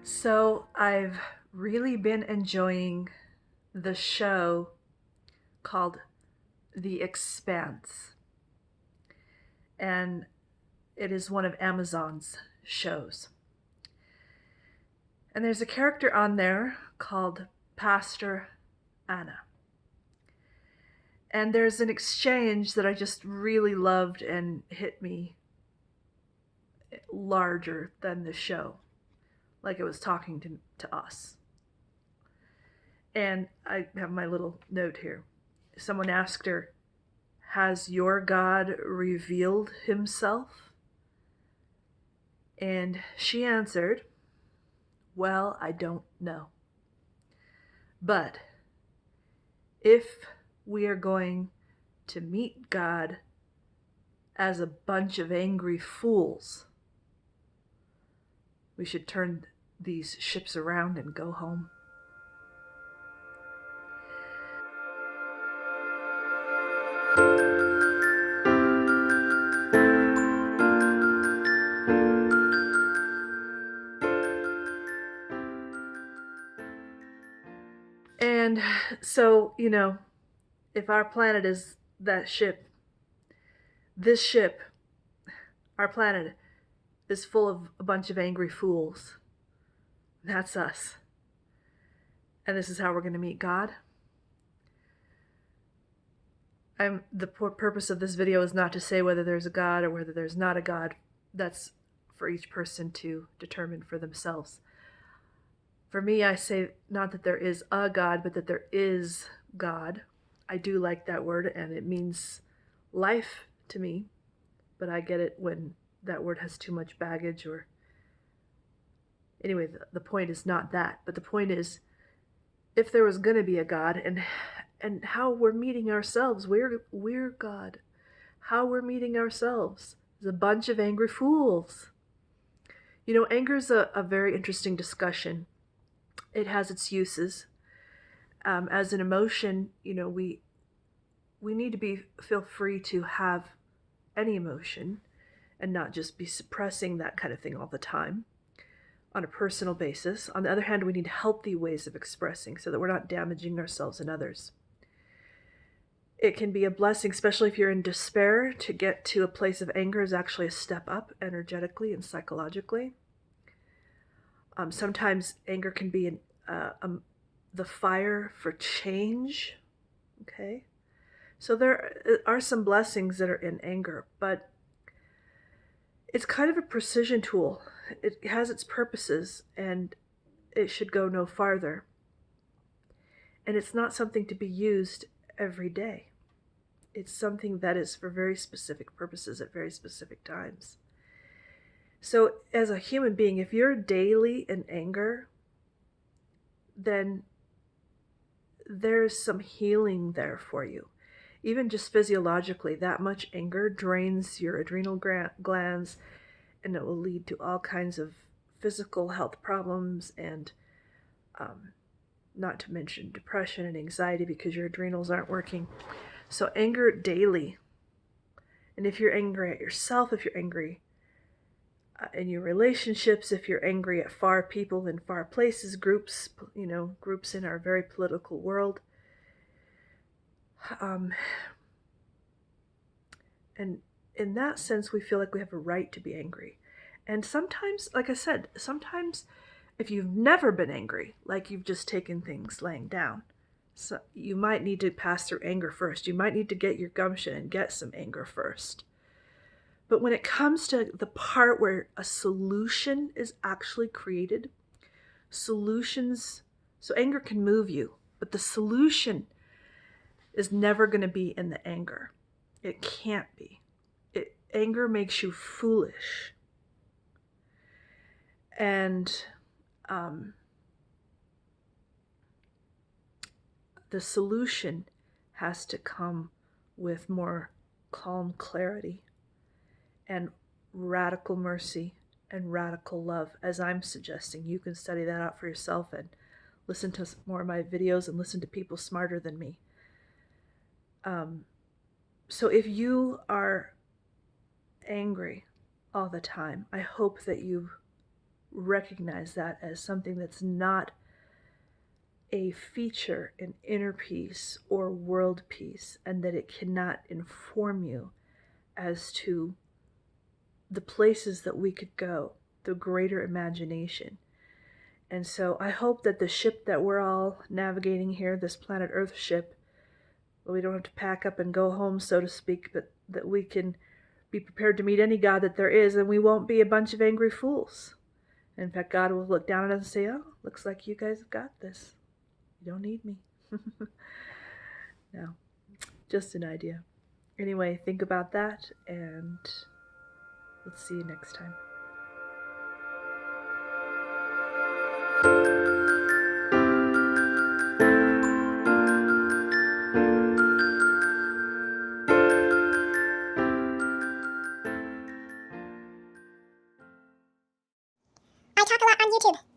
So I've really been enjoying the show called The Expanse, and it is one of Amazon's shows. And there's a character on there called Pastor Anna. And there's an exchange that I just really loved and hit me larger than the show, like it was talking to us. And I have my little note here. Someone asked her, "Has your God revealed himself?" And she answered, "Well, I don't know. But if we are going to meet God as a bunch of angry fools, we should turn these ships around and go home." And so, if our planet is that ship, this ship, our planet, is full of a bunch of angry fools. That's us. And this is how we're going to meet God. The purpose of this video is not to say whether there's a God or whether there's not a God. That's for each person to determine for themselves. For me, I say not that there is a God, but that there is God. I do like that word, and it means life to me, but I get it when that word has too much baggage or... Anyway, the point is not that, but the point is, if there was going to be a God, and how we're meeting ourselves, we're God. How we're meeting ourselves is a bunch of angry fools. Anger is a very interesting discussion. It has its uses. As an emotion, we need to feel free to have any emotion and not just be suppressing that kind of thing all the time on a personal basis. On the other hand, we need healthy ways of expressing so that we're not damaging ourselves and others. It can be a blessing, especially if you're in despair. To get to a place of anger is actually a step up energetically and psychologically. Sometimes anger can be the fire for change. Okay? So there are some blessings that are in anger, but it's kind of a precision tool. It has its purposes, and it should go no farther. And it's not something to be used every day. It's something that is for very specific purposes at very specific times. So as a human being, if you're daily in anger, then there's some healing there for you. Even just physiologically, that much anger drains your adrenal glands, and it will lead to all kinds of physical health problems, and not to mention depression and anxiety because your adrenals aren't working. So anger daily. And if you're angry at yourself, if you're angry in your relationships, if you're angry at far people in far places, groups in our very political world, and in that sense, we feel like we have a right to be angry. And sometimes, like I said, sometimes if you've never been angry, like you've just taken things laying down, so you might need to pass through anger first. You might need to get your gumption and get some anger first. But when it comes to the part where a solution is actually created, solutions, so anger can move you, but the solution is never going to be in the anger. It can't be. Anger makes you foolish. And the solution has to come with more calm clarity and radical mercy and radical love, as I'm suggesting. You can study that out for yourself and listen to more of my videos and listen to people smarter than me. So if you are angry all the time, I hope that you recognize that as something that's not a feature in inner peace or world peace, and that it cannot inform you as to the places that we could go, the greater imagination. And so I hope that the ship that we're all navigating here, this planet Earth ship, well, we don't have to pack up and go home, so to speak, but that we can be prepared to meet any God that there is, and we won't be a bunch of angry fools. In fact, God will look down at us and say, oh, looks like you guys have got this. You don't need me. No, just an idea. Anyway, think about that, and let's see you next time. I talk a lot on YouTube.